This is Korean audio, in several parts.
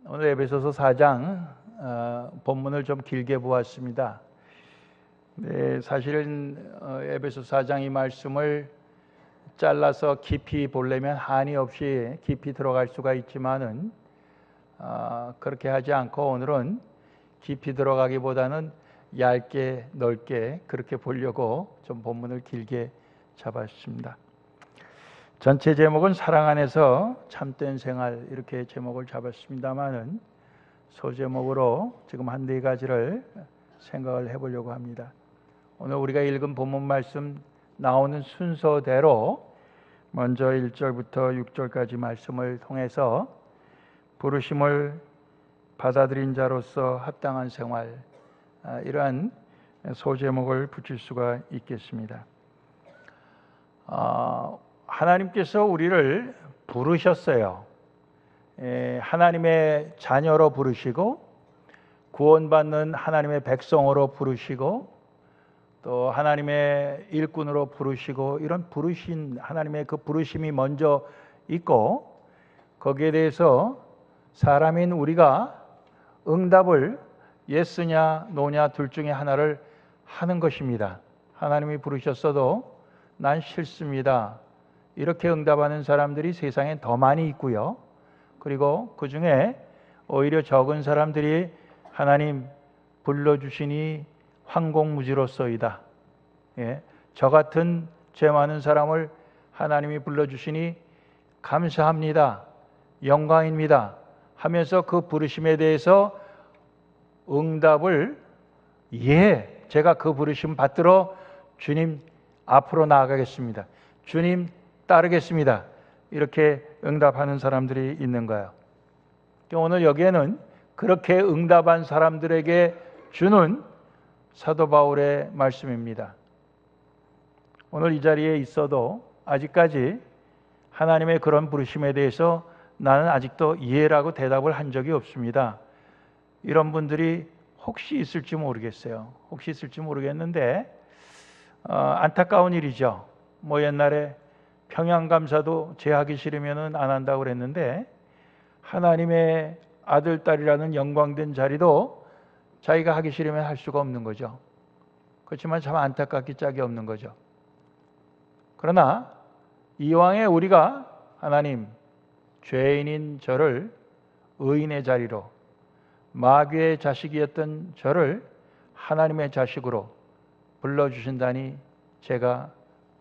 오늘 에베소서 4장 본문을 좀 길게 보았습니다. 네, 사실은 에베소 4장 이 말씀을 잘라서 깊이 보려면 한이 없이 깊이 들어갈 수가 있지만은 그렇게 하지 않고 오늘은 깊이 들어가기보다는 얇게 넓게 그렇게 보려고 좀 본문을 길게 잡았습니다. 전체 제목은 사랑 안에서 참된 생활 이렇게 제목을 잡았습니다만은 소제목으로 지금 한 네 가지를 생각을 해보려고 합니다. 오늘 우리가 읽은 본문 말씀 나오는 순서대로 먼저 1절부터 6절까지 말씀을 통해서 부르심을 받아들인 자로서 합당한 생활 이러한 소제목을 붙일 수가 있겠습니다. 하나님께서 우리를 부르셨어요. 하나님의 자녀로 부르시고 구원받는 하나님의 백성으로 부르시고 또 하나님의 일꾼으로 부르시고 이런 부르신 하나님의 그 부르심이 먼저 있고 거기에 대해서 사람인 우리가 응답을 예스냐 노냐 둘 중에 하나를 하는 것입니다. 하나님이 부르셨어도 난 싫습니다. 이렇게 응답하는 사람들이 세상에 더 많이 있고요. 그리고 그 중에 오히려 적은 사람들이 하나님 불러주시니 황공무지로서이다. 저 같은 죄 많은 사람을 하나님이 불러주시니 감사합니다. 영광입니다. 하면서 그 부르심에 대해서 응답을 제가 그 부르심 받들어 주님 앞으로 나아가겠습니다. 주님 따르겠습니다. 이렇게 응답하는 사람들이 있는 거예요. 오늘 여기에는 그렇게 응답한 사람들에게 주는 사도 바울의 말씀입니다. 오늘 이 자리에 있어도 아직까지 하나님의 그런 부르심에 대해서 나는 아직도 이해라고 대답을 한 적이 없습니다. 이런 분들이 혹시 있을지 모르겠어요. 혹시 있을지 모르겠는데 안타까운 일이죠. 옛날에 평양감사도 제 하기 싫으면 안 한다고 그랬는데 하나님의 아들, 딸이라는 영광된 자리도 자기가 하기 싫으면 할 수가 없는 거죠. 그렇지만 참 안타깝기 짝이 없는 거죠. 그러나 이왕에 우리가 하나님 죄인인 저를 의인의 자리로 마귀의 자식이었던 저를 하나님의 자식으로 불러주신다니 제가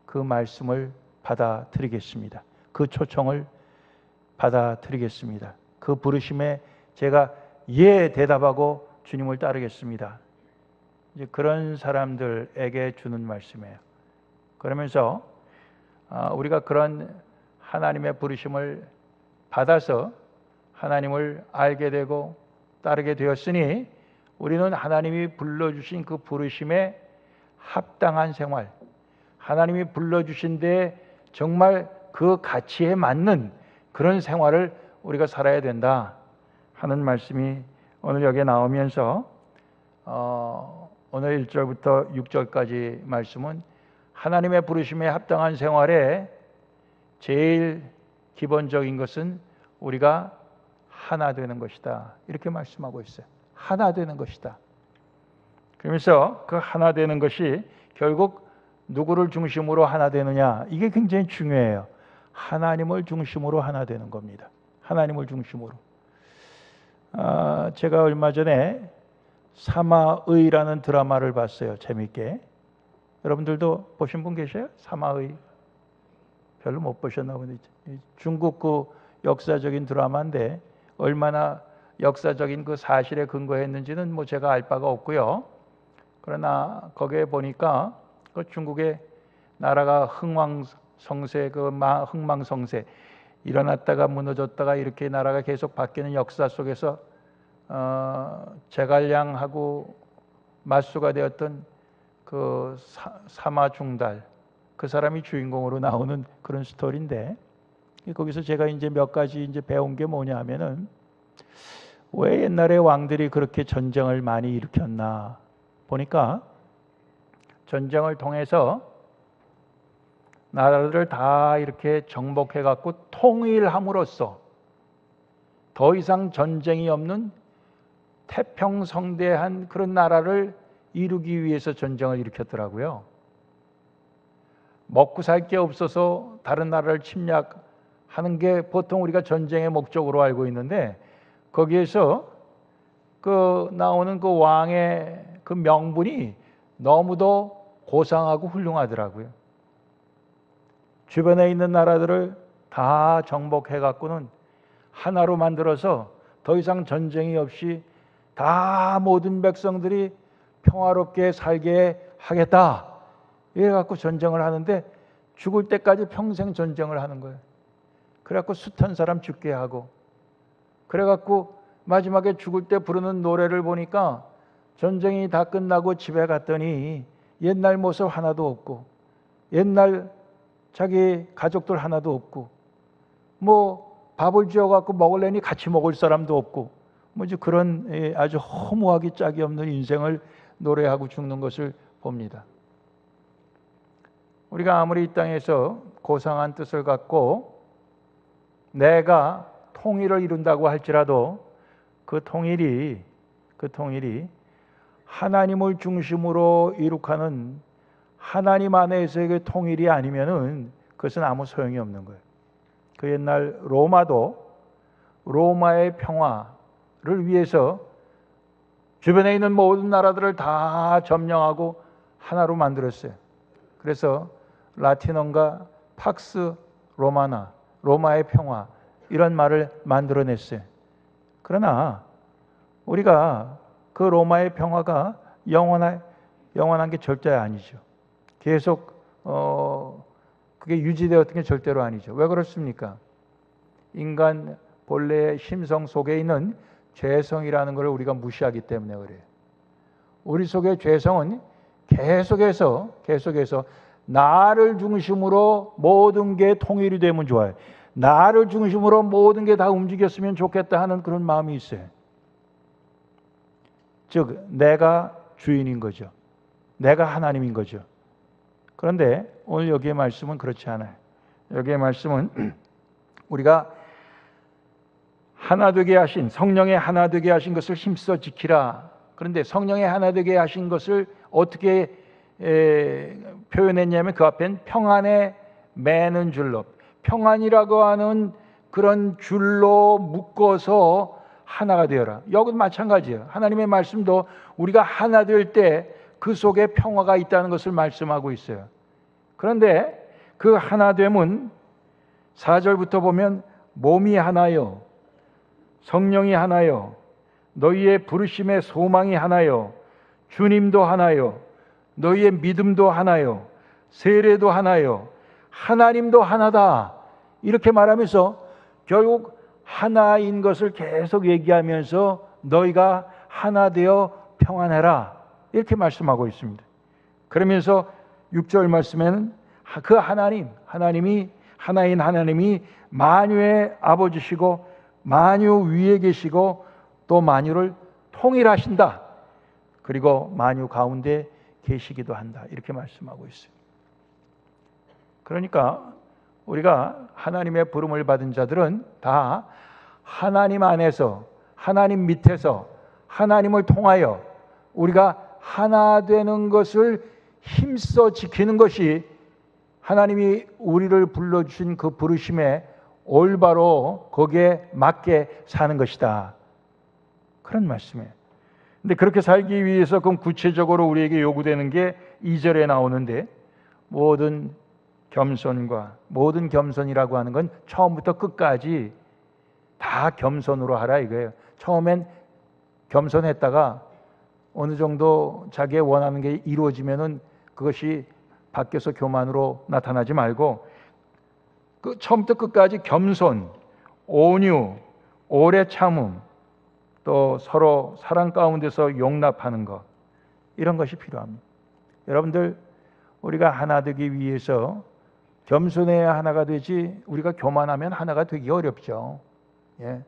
그 말씀을 받아들이겠습니다. 그 초청을 받아들이겠습니다. 그 부르심에 제가 대답하고 주님을 따르겠습니다. 이제 그런 사람들에게 주는 말씀이에요. 그러면서 우리가 그런 하나님의 부르심을 받아서 하나님을 알게 되고 따르게 되었으니 우리는 하나님이 불러주신 그 부르심에 합당한 생활, 하나님이 불러주신 데 정말 그 가치에 맞는 그런 생활을 우리가 살아야 된다 하는 말씀이 오늘 여기에 나오면서 오늘 1절부터 6절까지 말씀은 하나님의 부르심에 합당한 생활에 제일 기본적인 것은 우리가 하나 되는 것이다. 이렇게 말씀하고 있어요. 하나 되는 것이다. 그러면서 그 하나 되는 것이 결국 누구를 중심으로 하나 되느냐, 이게 굉장히 중요해요. 하나님을 중심으로 하나 되는 겁니다. 하나님을 중심으로. 제가 얼마 전에 사마의라는 드라마를 봤어요. 재밌게. 여러분들도 보신 분 계세요? 사마의. 별로 못 보셨나 보네. 중국 그 역사적인 드라마인데 얼마나 역사적인 그 사실에 근거했는지는 제가 알 바가 없고요. 그러나 거기에 보니까 그 중국의 나라가 흥망성쇠 일어났다가 무너졌다가 이렇게 나라가 계속 바뀌는 역사 속에서 제갈량하고 맞수가 되었던 그 사마중달, 그 사람이 주인공으로 나오는 그런 스토리인데 거기서 제가 이제 몇 가지 이제 배운 게 뭐냐 하면은 왜 옛날에 왕들이 그렇게 전쟁을 많이 일으켰나 보니까 전쟁을 통해서 나라들을 다 이렇게 정복해 갖고 통일함으로써 더 이상 전쟁이 없는 태평성대한 그런 나라를 이루기 위해서 전쟁을 일으켰더라고요. 먹고 살 게 없어서 다른 나라를 침략하는 게 보통 우리가 전쟁의 목적으로 알고 있는데, 거기에서 그 나오는 그 왕의 그 명분이 너무도 고상하고 훌륭하더라고요. 주변에 있는 나라들을 다 정복해 갖고는 하나로 만들어서 더 이상 전쟁이 없이 다 모든 백성들이 평화롭게 살게 하겠다, 이래 갖고 전쟁을 하는데 죽을 때까지 평생 전쟁을 하는 거예요. 그래 갖고 숱한 사람 죽게 하고, 그래 갖고 마지막에 죽을 때 부르는 노래를 보니까 전쟁이 다 끝나고 집에 갔더니 옛날 모습 하나도 없고, 옛날 자기 가족들 하나도 없고, 뭐 밥을 지어 갖고 먹으려니 같이 먹을 사람도 없고, 뭐 이제 그런 아주 허무하기 짝이 없는 인생을 노래하고 죽는 것을 봅니다. 우리가 아무리 이 땅에서 고상한 뜻을 갖고 내가 통일을 이룬다고 할지라도 그 통일이 하나님을 중심으로 이룩하는 하나님 안에서의 그 통일이 아니면은 그것은 아무 소용이 없는 거예요. 그 옛날 로마도 로마의 평화를 위해서 주변에 있는 모든 나라들을 다 점령하고 하나로 만들었어요. 그래서 라틴어가 팍스 로마나, 로마의 평화, 이런 말을 만들어냈어요. 그러나 우리가 그 로마의 평화가 영원한 게 절대 아니죠. 계속 그게 유지되었던 게 절대로 아니죠. 왜 그렇습니까? 인간 본래의 심성 속에 있는 죄성이라는 걸 우리가 무시하기 때문에 그래요. 우리 속의 죄성은 계속해서 나를 중심으로 모든 게 통일이 되면 좋아요. 나를 중심으로 모든 게 다 움직였으면 좋겠다 하는 그런 마음이 있어요. 즉 내가 주인인 거죠. 내가 하나님인 거죠. 그런데 오늘 여기의 말씀은 그렇지 않아요. 여기의 말씀은 우리가 하나 되게 하신, 성령의 하나 되게 하신 것을 힘써 지키라. 그런데 성령의 하나 되게 하신 것을 어떻게 표현했냐면 그 앞엔 평안에 매는 줄로, 평안이라고 하는 그런 줄로 묶어서 하나가 되어라. 여기도 마찬가지예요. 하나님의 말씀도 우리가 하나 될 때 그 속에 평화가 있다는 것을 말씀하고 있어요. 그런데 그 하나됨은 4절부터 보면 몸이 하나요, 성령이 하나요, 너희의 부르심의 소망이 하나요, 주님도 하나요, 너희의 믿음도 하나요, 세례도 하나요, 하나님도 하나다, 이렇게 말하면서 결국 하나인 것을 계속 얘기하면서 너희가 하나 되어 평안해라, 이렇게 말씀하고 있습니다. 그러면서 6절 말씀에는 그 하나님이 하나인 하나님이 만유의 아버지시고 만유 위에 계시고 또 만유를 통일하신다, 그리고 만유 가운데 계시기도 한다, 이렇게 말씀하고 있어요. 그러니까 우리가 하나님의 부름을 받은 자들은 다 하나님 안에서, 하나님 밑에서 하나님을 통하여 우리가 하나 되는 것을 힘써 지키는 것이 하나님이 우리를 불러주신 그 부르심에 올바로 거기에 맞게 사는 것이다, 그런 말씀이에요. 근데 그렇게 살기 위해서 그럼 구체적으로 우리에게 요구되는 게 2절에 나오는데, 모든 겸손이라고 하는 건 처음부터 끝까지 다 겸손으로 하라 이거예요. 처음엔 겸손했다가 어느 정도 자기의 원하는 게 이루어지면은 그것이 밖에서 교만으로 나타나지 말고 그 처음부터 끝까지 겸손, 온유, 오래 참음, 또 서로 사랑 가운데서 용납하는 것, 이런 것이 필요합니다. 여러분들, 우리가 하나 되기 위해서 겸손해야 하나가 되지, 우리가 교만하면 하나가 되기 어렵죠. 예.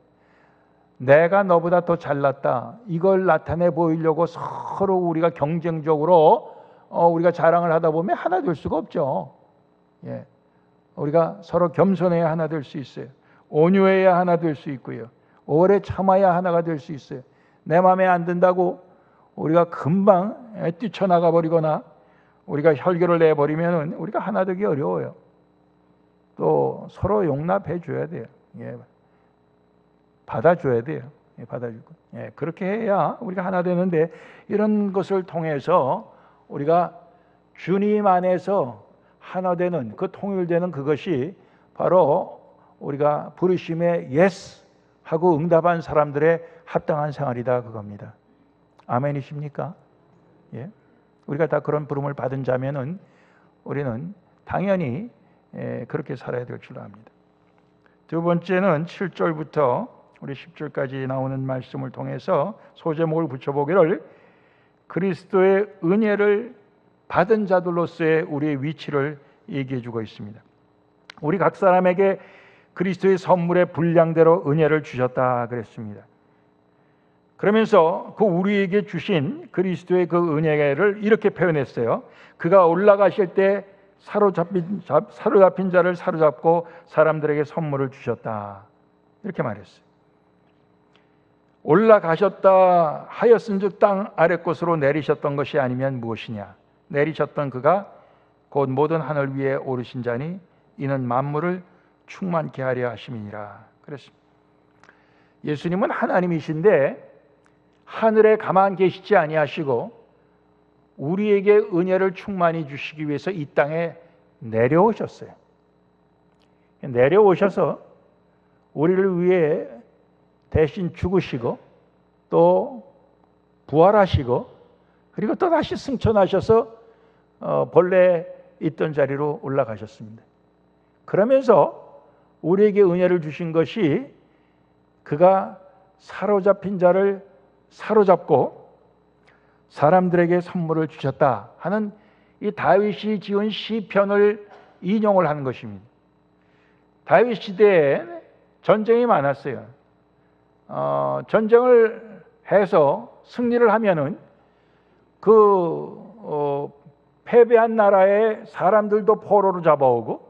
내가 너보다 더 잘났다, 이걸 나타내 보이려고 서로 우리가 경쟁적으로 우리가 자랑을 하다 보면 하나 될 수가 없죠. 예. 우리가 서로 겸손해야 하나 될 수 있어요. 온유해야 하나 될 수 있고요. 오래 참아야 하나가 될 수 있어요. 내 마음에 안 든다고 우리가 금방 뛰쳐나가 버리거나 우리가 혈교를 내버리면 우리가 하나 되기 어려워요. 또 서로 용납해 줘야 돼요. 예. 받아줘야 돼요. 예, 받아주고. 예, 그렇게 해야 우리가 하나 되는데, 이런 것을 통해서 우리가 주님 안에서 하나 되는, 그 통일되는 그것이 바로 우리가 부르심에 예스 하고 응답한 사람들의 합당한 생활이다, 그겁니다. 아멘이십니까? 예. 우리가 다 그런 부름을 받은 자면은 우리는 당연히 그렇게 살아야 될 줄 압니다. 두 번째는 7절부터 우리 10절까지 나오는 말씀을 통해서 소제목을 붙여보기를 그리스도의 은혜를 받은 자들로서의 우리의 위치를 얘기해 주고 있습니다. 우리 각 사람에게 그리스도의 선물의 분량대로 은혜를 주셨다 그랬습니다. 그러면서 그 우리에게 주신 그리스도의 그 은혜를 이렇게 표현했어요. 그가 올라가실 때 사로잡힌 자를 사로잡고 사람들에게 선물을 주셨다, 이렇게 말했어요. 올라가셨다 하였은즉 땅 아래 곳으로 내리셨던 것이 아니면 무엇이냐. 내리셨던 그가 곧 모든 하늘 위에 오르신 자니 이는 만물을 충만케 하려 하심이니라 그랬습니다. 예수님은 하나님이신데 하늘에 가만 계시지 아니하시고 우리에게 은혜를 충만히 주시기 위해서 이 땅에 내려오셨어요. 내려오셔서 우리를 위해 대신 죽으시고 또 부활하시고 그리고 또 다시 승천하셔서 본래 있던 자리로 올라가셨습니다. 그러면서 우리에게 은혜를 주신 것이 그가 사로잡힌 자를 사로잡고 사람들에게 선물을 주셨다 하는 이 다윗이 지은 시편을 인용을 하는 것입니다. 다윗 시대에 전쟁이 많았어요. 전쟁을 해서 승리를 하면은 패배한 나라의 사람들도 포로로 잡아오고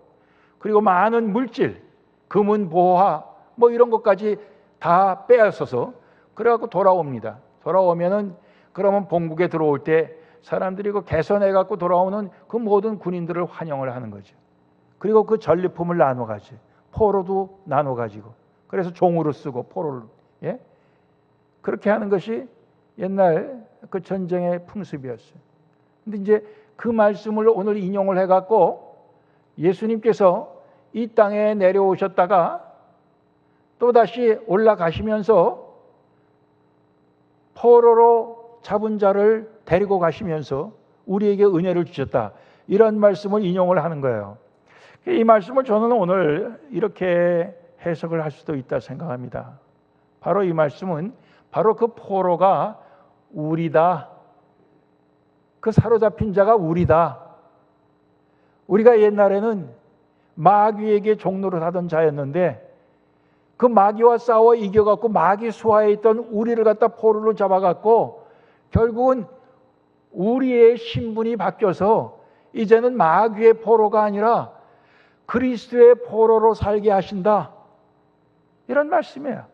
그리고 많은 물질, 금은 보화 뭐 이런 것까지 다 빼앗아서 그래갖고 돌아옵니다. 돌아오면은 그러면 본국에 들어올 때 사람들이 그 개선해 갖고 돌아오는 그 모든 군인들을 환영을 하는 거죠. 그리고 그 전리품을 나눠 가지, 포로도 나눠 가지고, 그래서 종으로 쓰고 포로를, 예? 그렇게 하는 것이 옛날 그 전쟁의 풍습이었어요. 근데 이제 그 말씀을 오늘 인용을 해 갖고 예수님께서 이 땅에 내려오셨다가 또 다시 올라가시면서 포로로 잡은 자를 데리고 가시면서 우리에게 은혜를 주셨다, 이런 말씀을 인용을 하는 거예요. 이 말씀을 저는 오늘 이렇게 해석을 할 수도 있다 생각합니다. 바로 이 말씀은 바로 그 포로가 우리다, 그 사로잡힌 자가 우리다. 우리가 옛날에는 마귀에게 종노릇 하던 자였는데 그 마귀와 싸워 이겨갖고 마귀 수하에 있던 우리를 갖다 포로로 잡아갖고 결국은 우리의 신분이 바뀌어서 이제는 마귀의 포로가 아니라 그리스도의 포로로 살게 하신다, 이런 말씀이에요.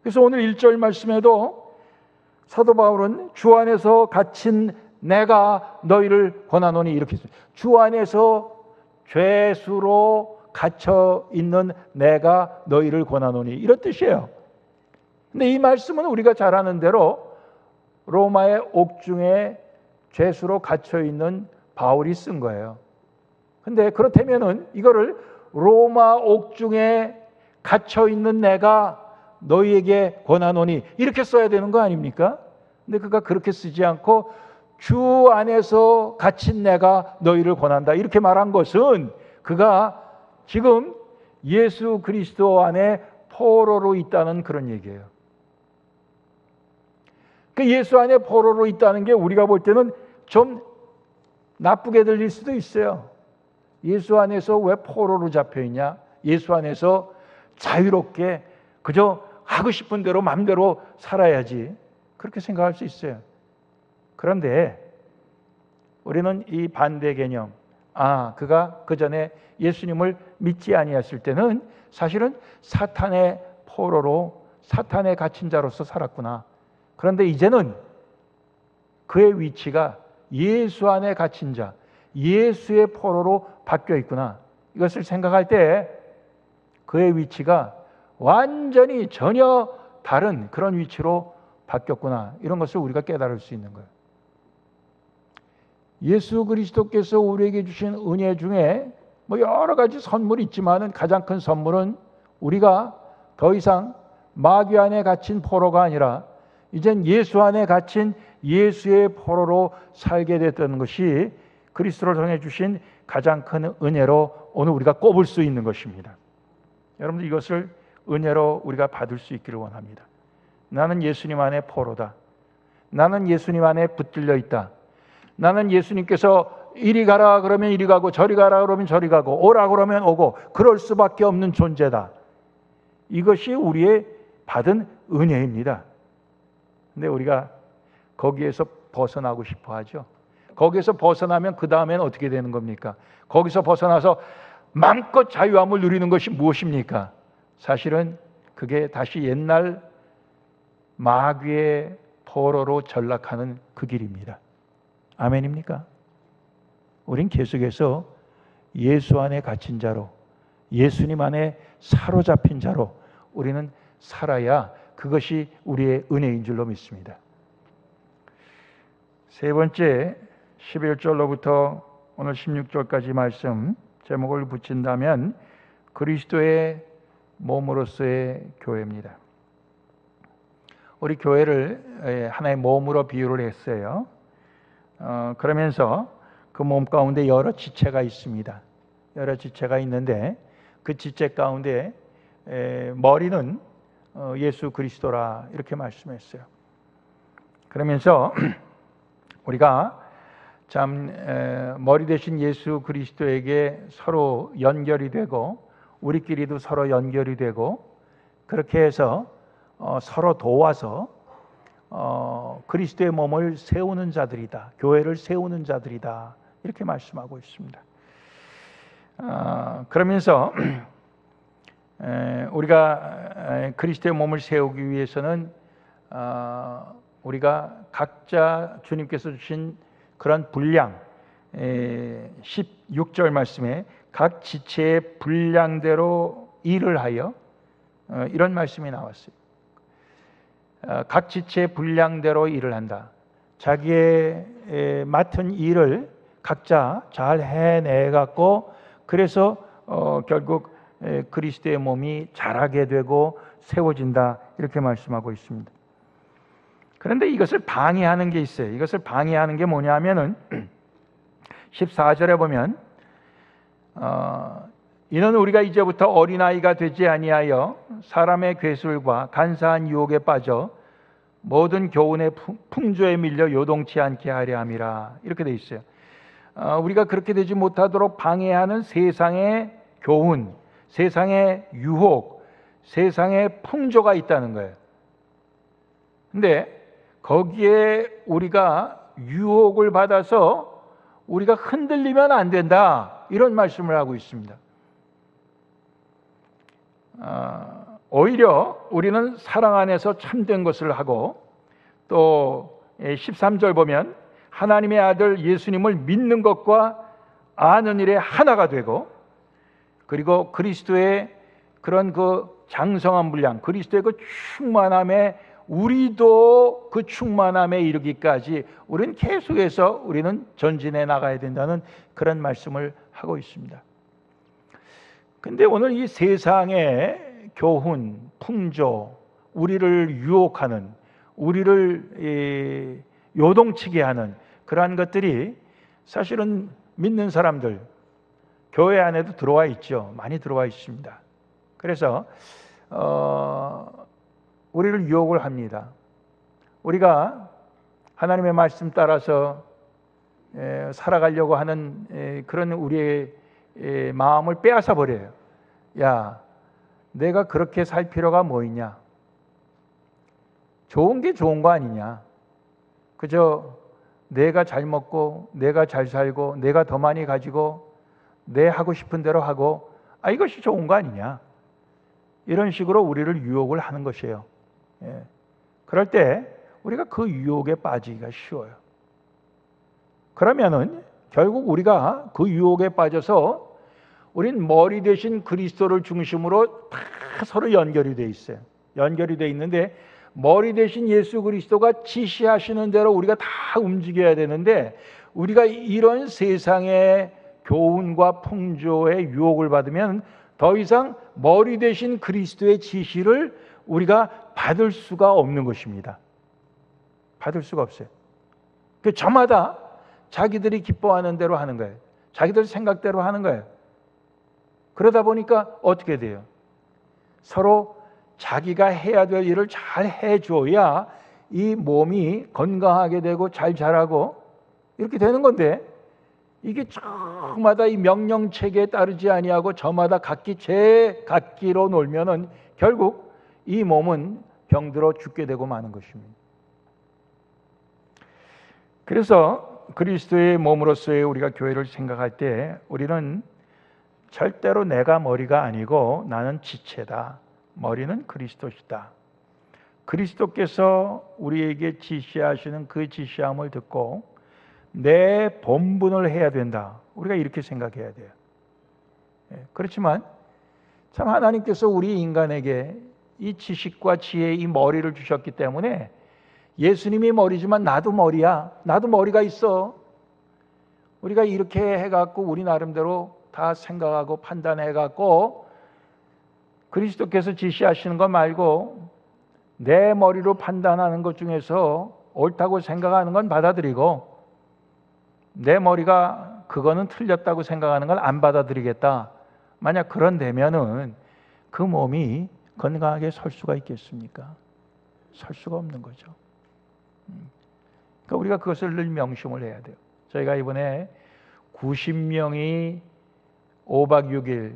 그래서 오늘 1절 말씀에도 사도 바울은 주 안에서 갇힌 내가 너희를 권하노니 이렇게 했어요. 주 안에서 죄수로 갇혀 있는 내가 너희를 권하노니, 이런 뜻이에요. 근데 이 말씀은 우리가 잘 아는 대로 로마의 옥중에 죄수로 갇혀 있는 바울이 쓴 거예요. 근데 그렇다면은 이거를 로마 옥중에 갇혀 있는 내가 너희에게 권하노니 이렇게 써야 되는 거 아닙니까? 근데 그가 그렇게 쓰지 않고 주 안에서 갇힌 내가 너희를 권한다, 이렇게 말한 것은 그가 지금 예수 그리스도 안에 포로로 있다는 그런 얘기예요. 그 예수 안에 포로로 있다는 게 우리가 볼 때는 좀 나쁘게 들릴 수도 있어요. 예수 안에서 왜 포로로 잡혀 있냐? 예수 안에서 자유롭게 그저 하고 싶은 대로 마음대로 살아야지, 그렇게 생각할 수 있어요. 그런데 우리는 이 반대 개념, 그가 그 전에 예수님을 믿지 아니했을 때는 사실은 사탄의 포로로 사탄에 갇힌 자로서 살았구나. 그런데 이제는 그의 위치가 예수 안에 갇힌 자, 예수의 포로로 바뀌어 있구나. 이것을 생각할 때 그의 위치가 완전히 전혀 다른 그런 위치로 바뀌었구나. 이런 것을 우리가 깨달을 수 있는 거예요. 예수 그리스도께서 우리에게 주신 은혜 중에 여러 가지 선물이 있지만 가장 큰 선물은 우리가 더 이상 마귀 안에 갇힌 포로가 아니라 이젠 예수 안에 갇힌 예수의 포로로 살게 됐다는 것이 그리스도를 통해 주신 가장 큰 은혜로 오늘 우리가 꼽을 수 있는 것입니다. 여러분들 이것을 은혜로 우리가 받을 수 있기를 원합니다. 나는 예수님 안에 포로다. 나는 예수님 안에 붙들려 있다. 나는 예수님께서 이리 가라 그러면 이리 가고 저리 가라 그러면 저리 가고 오라 그러면 오고 그럴 수밖에 없는 존재다. 이것이 우리의 받은 은혜입니다. 근데 우리가 거기에서 벗어나고 싶어 하죠. 거기에서 벗어나면 그 다음엔 어떻게 되는 겁니까? 거기서 벗어나서 마음껏 자유함을 누리는 것이 무엇입니까? 사실은 그게 다시 옛날 마귀의 포로로 전락하는 그 길입니다. 아멘입니까? 우린 계속해서 예수 안에 갇힌 자로, 예수님 안에 사로잡힌 자로 우리는 살아야 그것이 우리의 은혜인 줄로 믿습니다. 세 번째 11절로부터 오늘 16절까지 말씀 제목을 붙인다면 그리스도의 몸으로서의 교회입니다. 우리 교회를 하나의 몸으로 비유를 했어요. 그러면서 그 몸 가운데 여러 지체가 있습니다. 여러 지체가 있는데 그 지체 가운데 머리는 예수 그리스도라 이렇게 말씀했어요. 그러면서 우리가 참 머리 대신 예수 그리스도에게 서로 연결이 되고 우리끼리도 서로 연결이 되고 그렇게 해서 서로 도와서 그리스도의 몸을 세우는 자들이다. 교회를 세우는 자들이다. 이렇게 말씀하고 있습니다. 그러면서 우리가 그리스도의 몸을 세우기 위해서는 우리가 각자 주님께서 주신 그런 분량 16절 말씀에 각 지체의 분량대로 일을 하여 이런 말씀이 나왔어요. 각 지체의 분량대로 일을 한다. 자기의 맡은 일을 각자 잘 해내 갖고 그래서 결국 그리스도의 몸이 자라게 되고 세워진다 이렇게 말씀하고 있습니다. 그런데 이것을 방해하는 게 있어요. 이것을 방해하는 게 뭐냐면은 14절에 보면 이는 우리가 이제부터 어린아이가 되지 아니하여 사람의 괴술과 간사한 유혹에 빠져 모든 교훈의 풍조에 밀려 요동치 않게 하려 함이라 이렇게 돼 있어요. 우리가 그렇게 되지 못하도록 방해하는 세상의 교훈, 세상의 유혹, 세상의 풍조가 있다는 거예요. 근데 거기에 우리가 유혹을 받아서 우리가 흔들리면 안 된다 이런 말씀을 하고 있습니다. 오히려 우리는 사랑 안에서 참된 것을 하고 또 13절 보면 하나님의 아들 예수님을 믿는 것과 아는 일에 하나가 되고 그리고 그리스도의 그런 그 장성한 분량, 그리스도의 그 충만함에 우리도 그 충만함에 이르기까지 우리는 계속해서 우리는 전진해 나가야 된다는 그런 말씀을 하고 있습니다. 근데 오늘 이 세상의 교훈, 풍조, 우리를 유혹하는, 우리를 요동치게 하는 그러한 것들이 사실은 믿는 사람들 교회 안에도 들어와 있죠. 많이 들어와 있습니다. 그래서 우리를 유혹을 합니다. 우리가 하나님의 말씀 따라서 살아가려고 하는 그런 우리의 마음을 빼앗아 버려요. 야, 내가 그렇게 살 필요가 뭐 있냐? 좋은 게 좋은 거 아니냐? 그저 내가 잘 먹고 내가 잘 살고 내가 더 많이 가지고 내 하고 싶은 대로 하고 이것이 좋은 거 아니냐? 이런 식으로 우리를 유혹을 하는 것이에요. 그럴 때 우리가 그 유혹에 빠지기가 쉬워요. 그러면은 결국 우리가 그 유혹에 빠져서 우린 머리 대신 그리스도를 중심으로 다 서로 연결이 돼 있어요. 연결이 돼 있는데 머리 대신 예수 그리스도가 지시하시는 대로 우리가 다 움직여야 되는데 우리가 이런 세상의 교훈과 풍조의 유혹을 받으면 더 이상 머리 대신 그리스도의 지시를 우리가 받을 수가 없는 것입니다. 받을 수가 없어요. 그 저마다 자기들이 기뻐하는 대로 하는 거예요. 자기들 생각대로 하는 거예요. 그러다 보니까 어떻게 돼요? 서로 자기가 해야 될 일을 잘 해줘야 이 몸이 건강하게 되고 잘 자라고 이렇게 되는 건데 이게 저마다 이 명령체계에 따르지 아니하고 저마다 각기 제 각기로 놀면은 결국 이 몸은 병들어 죽게 되고 마는 것입니다. 그래서 그리스도의 몸으로서의 우리가 교회를 생각할 때 우리는 절대로 내가 머리가 아니고 나는 지체다. 머리는 그리스도시다. 그리스도께서 우리에게 지시하시는 그 지시함을 듣고 내 본분을 해야 된다. 우리가 이렇게 생각해야 돼요. 그렇지만 참 하나님께서 우리 인간에게 이 지식과 지혜, 이 머리를 주셨기 때문에 예수님이 머리지만 나도 머리야. 나도 머리가 있어. 우리가 이렇게 해갖고 우리 나름대로 다 생각하고 판단해갖고 그리스도께서 지시하시는 것 말고 내 머리로 판단하는 것 중에서 옳다고 생각하는 건 받아들이고 내 머리가 그거는 틀렸다고 생각하는 건 안 받아들이겠다. 만약 그런다면은 그 몸이 건강하게 설 수가 있겠습니까? 설 수가 없는 거죠. 그러니까 우리가 그것을 늘 명심을 해야 돼요. 저희가 이번에 90명이 5박 6일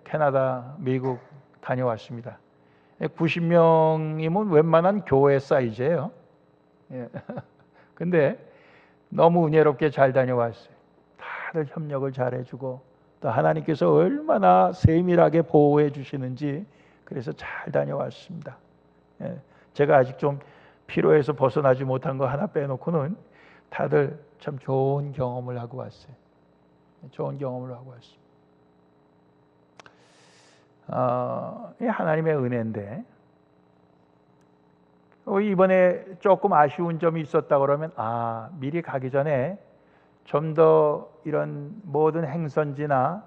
캐나다, 미국 다녀왔습니다. 90명이면 웬만한 교회 사이즈예요. 근데 너무 은혜롭게 잘 다녀왔어요. 다들 협력을 잘 해주고 또 하나님께서 얼마나 세밀하게 보호해 주시는지 그래서 잘 다녀왔습니다. 제가 아직 좀 피로해서 벗어나지 못한 거 하나 빼놓고는 다들 참 좋은 경험을 하고 왔어요. 좋은 경험을 하고 왔어요. 하나님의 은혜인데 이번에 조금 아쉬운 점이 있었다 그러면 미리 가기 전에 좀 더 이런 모든 행선지나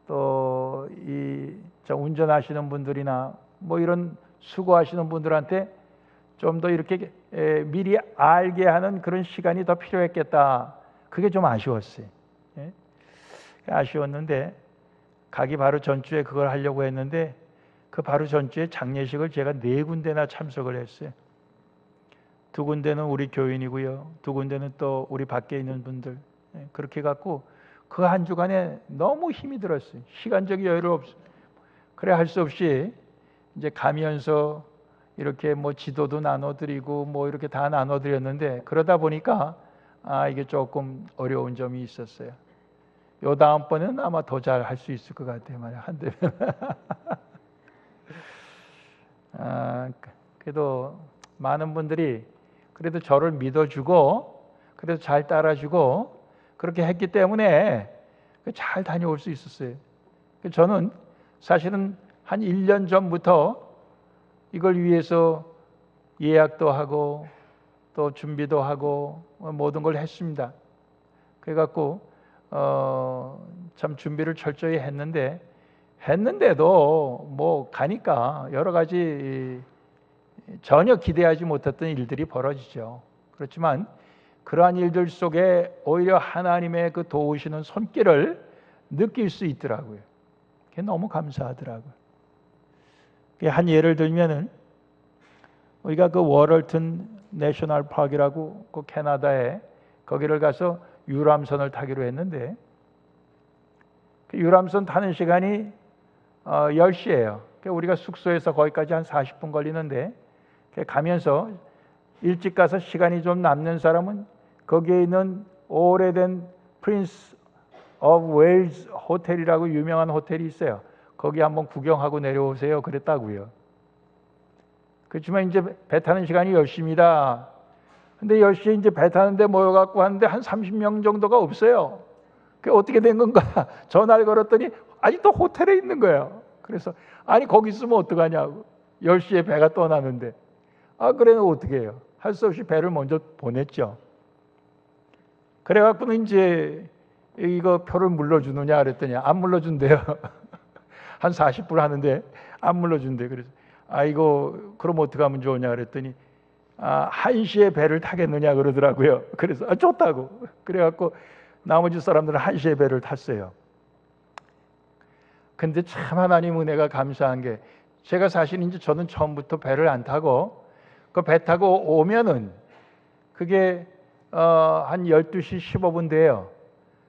또 이 운전하시는 분들이나 뭐 이런 수고하시는 분들한테 좀 더 이렇게 미리 알게 하는 그런 시간이 더 필요했겠다. 그게 좀 아쉬웠어요. 아쉬웠는데 가기 바로 전주에 그걸 하려고 했는데 그 바로 전주에 장례식을 제가 4군데나 참석을 했어요. 2군데는 우리 교인이고요. 2군데는 또 우리 밖에 있는 분들. 그렇게 갖고 그 한 주간에 너무 힘이 들었어요. 시간적 여유를 그래 할 수 없이 이제 가면서 이렇게 뭐 지도도 나눠드리고 뭐 이렇게 다 나눠드렸는데 그러다 보니까 이게 조금 어려운 점이 있었어요. 요 다음번에는 아마 더 잘 할 수 있을 것 같아요. 만약 안 되면. 그래도 많은 분들이 그래도 저를 믿어주고 그래도 잘 따라주고 그렇게 했기 때문에 잘 다녀올 수 있었어요. 저는 사실은 한 1년 전부터 이걸 위해서 예약도 하고 또 준비도 하고 모든 걸 했습니다. 그래갖고 참 준비를 철저히 했는데도 뭐 가니까 여러 가지 전혀 기대하지 못했던 일들이 벌어지죠. 그렇지만 그러한 일들 속에 오히려 하나님의 그 도우시는 손길을 느낄 수 있더라고요. 그게 너무 감사하더라고요. 한 예를 들면은 우리가 그 워럴튼 내셔널 파크라고 그 캐나다에 거기를 가서 유람선을 타기로 했는데 그 유람선 타는 시간이 10시예요. 우리가 숙소에서 거기까지 한 40분 걸리는데 가면서 일찍 가서 시간이 좀 남는 사람은 거기에 있는 오래된 프린스 오브 웨일즈 호텔이라고 유명한 호텔이 있어요. 거기 한번 구경하고 내려오세요. 그랬다고요. 그렇지만 이제 배 타는 시간이 10시입니다. 근데 10시에 이제 배 타는데 모여갖고 하는데 한 30명 정도가 없어요. 그게 어떻게 된 건가? 전화를 걸었더니 아직도 호텔에 있는 거예요. 그래서 아니 거기 있으면 어떡하냐고. 10시에 배가 떠나는데. 아 그래는 어떻게 해요? 할 수 없이 배를 먼저 보냈죠. 그래갖고는 이제 이거 표를 물러주느냐 그랬더니 안 물러준대요. 한 40불 하는데 안 물러준대. 그래서 아 이거 그럼 어떻게 하면 좋으냐 그랬더니 1시에 배를 타겠느냐 그러더라고요. 그래서 좋다고. 그래갖고 나머지 사람들은 1시에 배를 탔어요. 근데 참 하나님 은혜가 감사한 게 제가 사실 이제 저는 처음부터 배를 안 타고 그 배 타고 오면은 그게 한 12시 15분 돼요.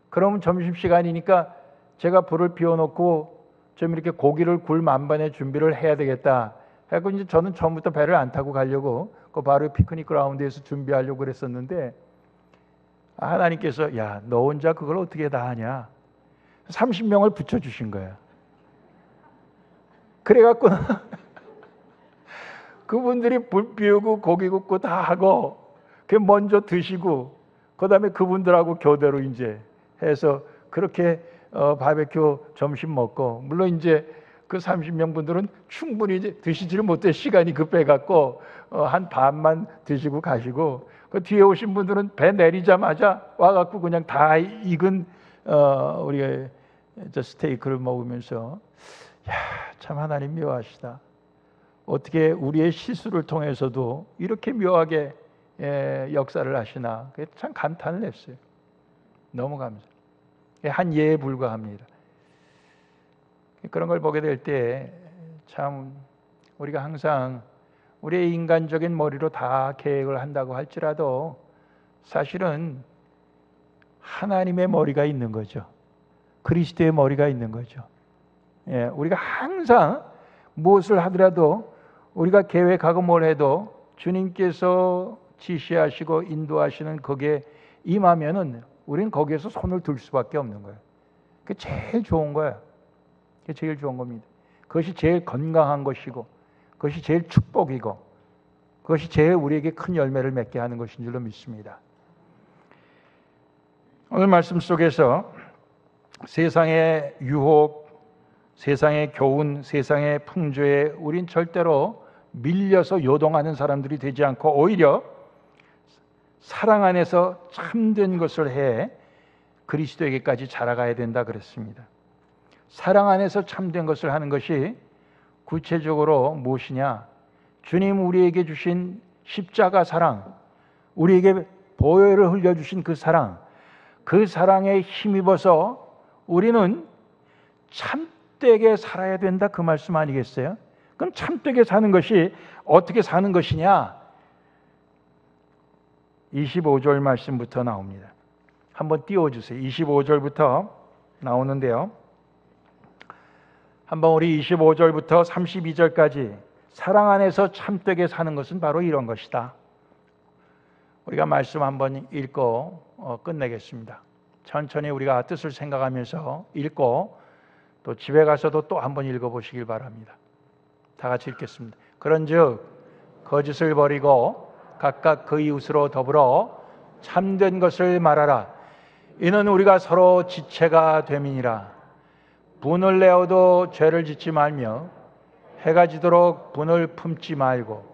그러면 점심시간이니까 제가 불을 피워놓고 좀 이렇게 고기를 굴 만반의 준비를 해야 되겠다. 해서 이제 저는 처음부터 배를 안 타고 가려고 그 바로 피크닉 그라운드에서 준비하려고 그랬었는데 하나님께서 야, 너 혼자 그걸 어떻게 다 하냐? 30명을 붙여주신 거예요. 그래갖고 그분들이 불 피우고 고기 굽고 다 하고 그 먼저 드시고 그다음에 그분들하고 교대로 이제 해서 그렇게 바베큐 점심 먹고 물론 이제 그 30명 분들은 충분히 이제 드시지를 못해 시간이 급해갖고 한 반만 드시고 가시고 그 뒤에 오신 분들은 배 내리자마자 와갖고 그냥 다 익은 우리가 저 스테이크를 먹으면서 야, 참 하나님 묘하시다. 어떻게 우리의 실수를 통해서도 이렇게 묘하게 역사를 하시나 참 감탄을 했어요. 너무 감사해요. 한 예에 불과합니다. 그런 걸 보게 될 때 참 우리가 항상 우리의 인간적인 머리로 다 계획을 한다고 할지라도 사실은 하나님의 머리가 있는 거죠. 그리스도의 머리가 있는 거죠. 우리가 항상 무엇을 하더라도 우리가 계획하고 뭘 해도 주님께서 지시하시고 인도하시는 거기에 임하면은 우리는 거기에서 손을 들 수밖에 없는 거예요. 그게 제일 좋은 거예요. 그게 제일 좋은 겁니다. 그것이 제일 건강한 것이고 그것이 제일 축복이고 그것이 제일 우리에게 큰 열매를 맺게 하는 것인 줄로 믿습니다. 오늘 말씀 속에서 세상의 유혹, 세상의 교훈, 세상의 풍조에 우린 절대로 밀려서 요동하는 사람들이 되지 않고 오히려 사랑 안에서 참된 것을 해 그리스도에게까지 자라가야 된다 그랬습니다. 사랑 안에서 참된 것을 하는 것이 구체적으로 무엇이냐? 주님 우리에게 주신 십자가 사랑, 우리에게 보혈을 흘려주신 그 사랑, 그 사랑에 힘입어서 우리는 참되게 살아야 된다 그 말씀 아니겠어요? 그럼 참되게 사는 것이 어떻게 사는 것이냐? 25절 말씀부터 나옵니다. 한번 띄워주세요. 25절부터 나오는데요. 한번 우리 25절부터 32절까지 사랑 안에서 참되게 사는 것은 바로 이런 것이다. 우리가 말씀 한번 읽고 끝내겠습니다. 천천히 우리가 뜻을 생각하면서 읽고 또 집에 가서도 또 한번 읽어보시길 바랍니다. 다 같이 읽겠습니다. 그런즉 거짓을 버리고 각각 그 이웃으로 더불어 참된 것을 말하라. 이는 우리가 서로 지체가 됨이니라. 분을 내어도 죄를 짓지 말며 해가 지도록 분을 품지 말고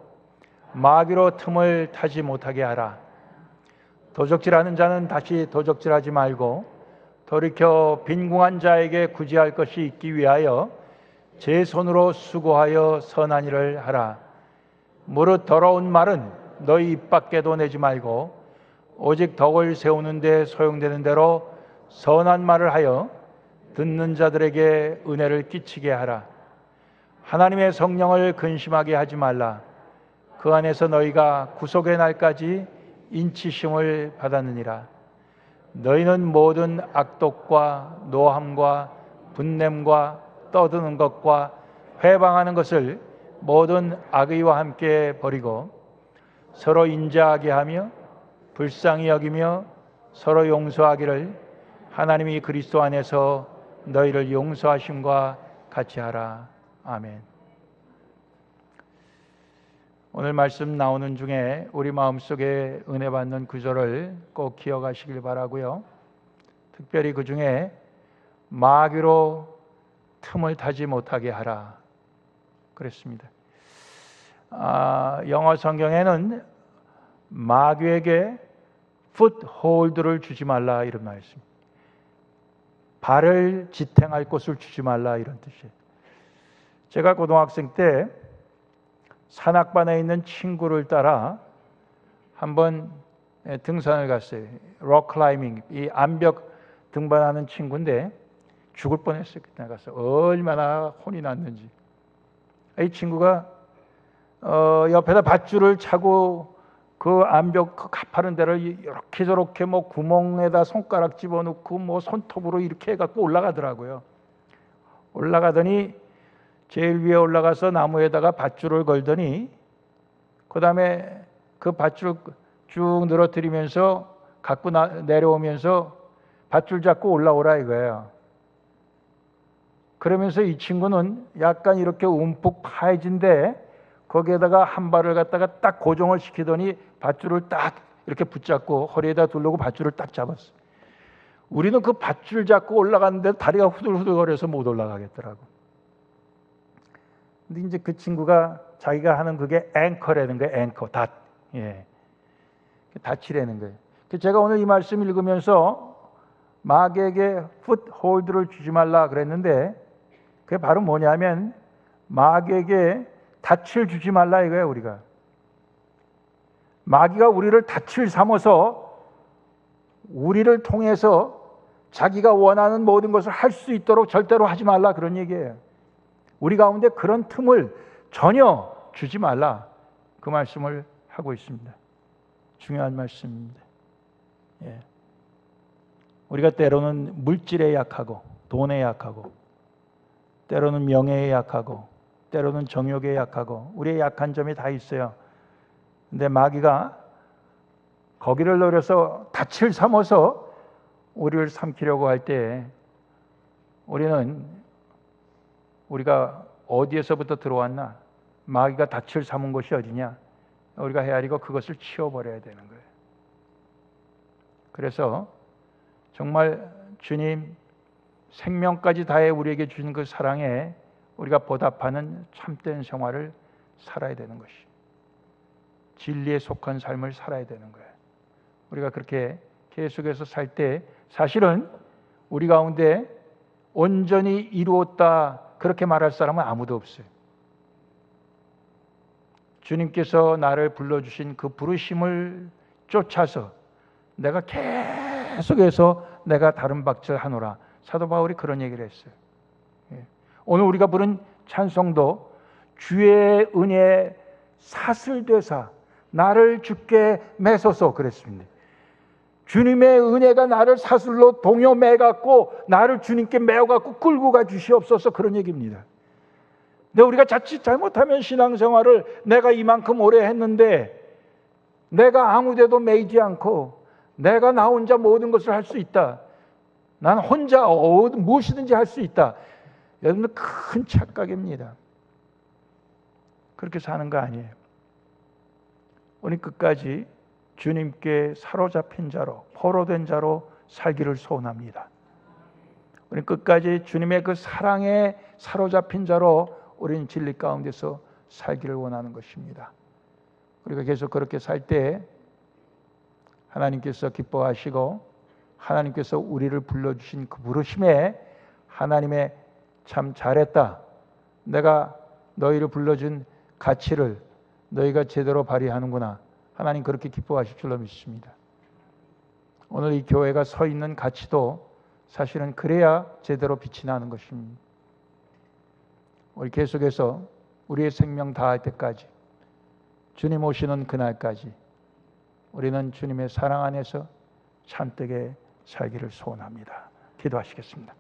마귀로 틈을 타지 못하게 하라. 도적질하는 자는 다시 도적질하지 말고 돌이켜 빈궁한 자에게 구제할 것이 있기 위하여 제 손으로 수고하여 선한 일을 하라. 무릇 더러운 말은 너희 입 밖에도 내지 말고 오직 덕을 세우는 데 소용되는 대로 선한 말을 하여 듣는 자들에게 은혜를 끼치게 하라. 하나님의 성령을 근심하게 하지 말라. 그 안에서 너희가 구속의 날까지 인치심을 받았느니라. 너희는 모든 악독과 노함과 분냄과 떠드는 것과 회방하는 것을 모든 악의와 함께 버리고 서로 인자하게 하며 불쌍히 여기며 서로 용서하기를 하나님이 그리스도 안에서 너희를 용서하심과 같이 하라. 아멘. 오늘 말씀 나오는 중에 우리 마음속에 은혜 받는 구절을 꼭 기억하시길 바라고요. 특별히 그 중에 마귀로 틈을 타지 못하게 하라 그랬습니다. 영어 성경에는 마귀에게 풋홀드를 주지 말라 이런 말씀입니다. 발을 지탱할 곳을 주지 말라 이런 뜻이에요. 제가 고등학생 때 산악반에 있는 친구를 따라 한번 등산을 갔어요. 록 클라이밍, 이 암벽 등반하는 친구인데 죽을 뻔했어요. 그때 가서 얼마나 혼이 났는지. 이 친구가 옆에다 밧줄을 차고 그 암벽 그 가파른 데를 이렇게 저렇게 뭐 구멍에다 손가락 집어넣고 뭐 손톱으로 이렇게 해갖고 올라가더라고요. 올라가더니 제일 위에 올라가서 나무에다가 밧줄을 걸더니 그 다음에 그 밧줄 쭉 늘어뜨리면서 갖고 내려오면서 밧줄 잡고 올라오라 이거예요. 그러면서 이 친구는 약간 이렇게 움푹 파해진데 거기에다가 한 발을 갖다가 딱 고정을 시키더니 밧줄을 딱 이렇게 붙잡고 허리에다 두르고 밧줄을 딱 잡았어요. 우리는 그 밧줄 잡고 올라갔는데 다리가 후들후들거려서 못 올라가겠더라고. 근데 이제 그 친구가 자기가 하는 그게 앵커라는 거예요. 앵커, 닷. 예. 닷이라는 거예요. 제가 오늘 이 말씀 읽으면서 마귀에게 풋홀드를 주지 말라 그랬는데 그게 바로 뭐냐면 마귀에게 닻을 주지 말라 이거예요. 우리가 마귀가 우리를 닻을 삼아서 우리를 통해서 자기가 원하는 모든 것을 할 수 있도록 절대로 하지 말라 그런 얘기예요. 우리 가운데 그런 틈을 전혀 주지 말라 그 말씀을 하고 있습니다. 중요한 말씀입니다. 예. 우리가 때로는 물질에 약하고 돈에 약하고 때로는 명예에 약하고 때로는 정욕에 약하고 우리의 약한 점이 다 있어요. 근데 마귀가 거기를 노려서 닻을 삼아서 우리를 삼키려고 할 때 우리가 어디에서부터 들어왔나? 마귀가 닻을 삼은 곳이 어디냐? 우리가 헤아리고 그것을 치워버려야 되는 거예요. 그래서 정말 주님 생명까지 다해 우리에게 주신 그 사랑에 우리가 보답하는 참된 생활을 살아야 되는 것이 진리에 속한 삶을 살아야 되는 거예요. 우리가 그렇게 계속해서 살 때 사실은 우리 가운데 온전히 이루었다 그렇게 말할 사람은 아무도 없어요. 주님께서 나를 불러주신 그 부르심을 쫓아서 내가 계속해서 내가 다른 박질 하노라. 사도 바울이 그런 얘기를 했어요. 오늘 우리가 부른 찬송도 주의 은혜에 사슬되사 나를 주께 매소서 그랬습니다. 주님의 은혜가 나를 사슬로 동요매갖고 나를 주님께 매어갖고 끌고 가 주시옵소서 그런 얘기입니다. 근데 우리가 자칫 잘못하면 신앙생활을 내가 이만큼 오래 했는데 내가 아무데도 매이지 않고 내가 나 혼자 모든 것을 할 수 있다. 난 혼자 무엇이든지 할 수 있다. 여러분들 큰 착각입니다. 그렇게 사는 거 아니에요. 우리 끝까지 주님께 사로잡힌 자로 포로된 자로 살기를 소원합니다. 우리 끝까지 주님의 그 사랑에 사로잡힌 자로 우리는 진리 가운데서 살기를 원하는 것입니다. 우리가 계속 그렇게 살 때 하나님께서 기뻐하시고 하나님께서 우리를 불러주신 그 부르심에 하나님의 참 잘했다. 내가 너희를 불러준 가치를 너희가 제대로 발휘하는구나. 하나님 그렇게 기뻐하실 줄로 믿습니다. 오늘 이 교회가 서 있는 가치도 사실은 그래야 제대로 빛이 나는 것입니다. 우리 계속해서 우리의 생명 다할 때까지 주님 오시는 그날까지 우리는 주님의 사랑 안에서 참되게 살기를 소원합니다. 기도하시겠습니다.